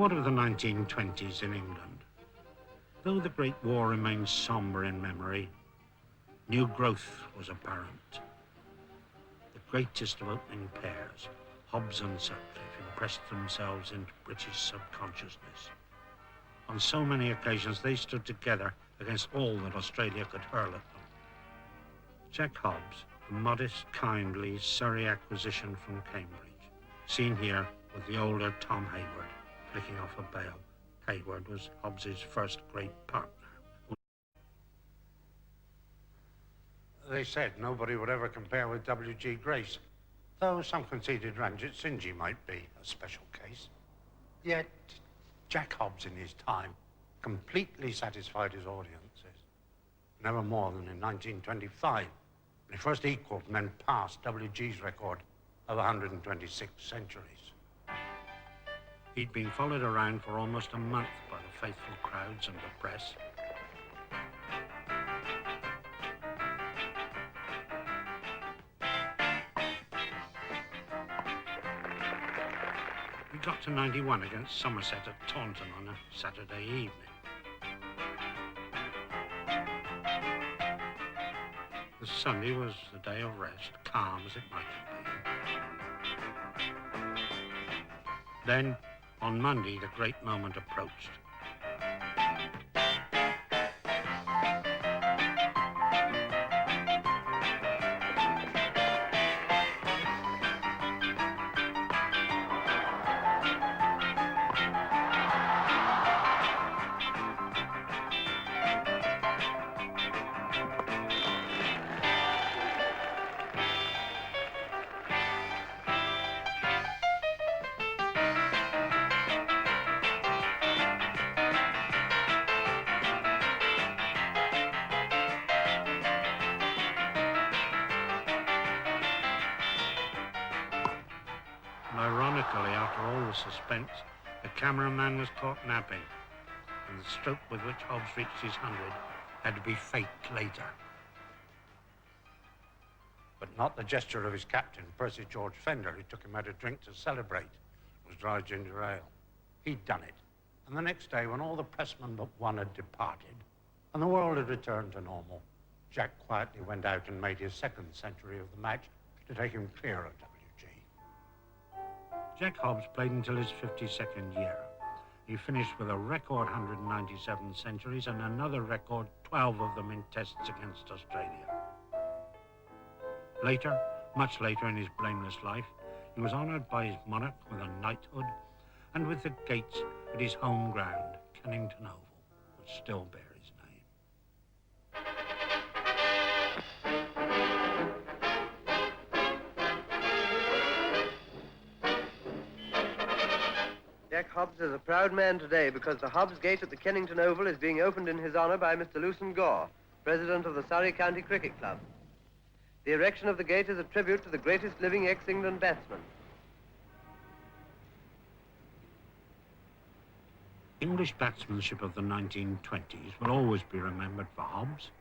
What of the 1920s in England? Though the Great War remains sombre in memory, new growth was apparent. The greatest of opening pairs, Hobbs and Sutcliffe, impressed themselves into British subconsciousness. On so many occasions, they stood together against all that Australia could hurl at them. Jack Hobbs, a modest, kindly Surrey acquisition from Cambridge, seen here with the older Tom Hayward, flicking off a bail. Hayward was Hobbs's first great partner. They said nobody would ever compare with W.G. Grace, though some conceded Ranjit Singh might be a special case. Yet, Jack Hobbs in his time completely satisfied his audiences. Never more than in 1925, when he first equaled and then passed W.G.'s record of 126 centuries. He'd been followed around for almost a month by the faithful crowds and the press. We got to 91 against Somerset at Taunton on a Saturday evening. The Sunday was the day of rest, calm as it might have been. Then, on Monday, the great moment approached. Ironically, after all the suspense, the cameraman was caught napping, and the stroke with which Hobbs reached his 100 had to be faked later. But not the gesture of his captain, Percy George Fender, who took him out a drink to celebrate. It was dry ginger ale. He'd done it. And the next day, when all the pressmen but one had departed, and the world had returned to normal, Jack quietly went out and made his second century of the match to take him clear of WG. Jack Hobbs played until his 52nd year. He finished with a record 197 centuries and another record 12 of them in tests against Australia. Later, much later in his blameless life, he was honoured by his monarch with a knighthood and with the gates at his home ground, Kennington Oval, which still bear his name. Jack Hobbs is a proud man today because the Hobbs Gate at the Kennington Oval is being opened in his honour by Mr. Lucian Gore, President of the Surrey County Cricket Club. The erection of the gate is a tribute to the greatest living ex-England batsman. English batsmanship of the 1920s will always be remembered for Hobbs,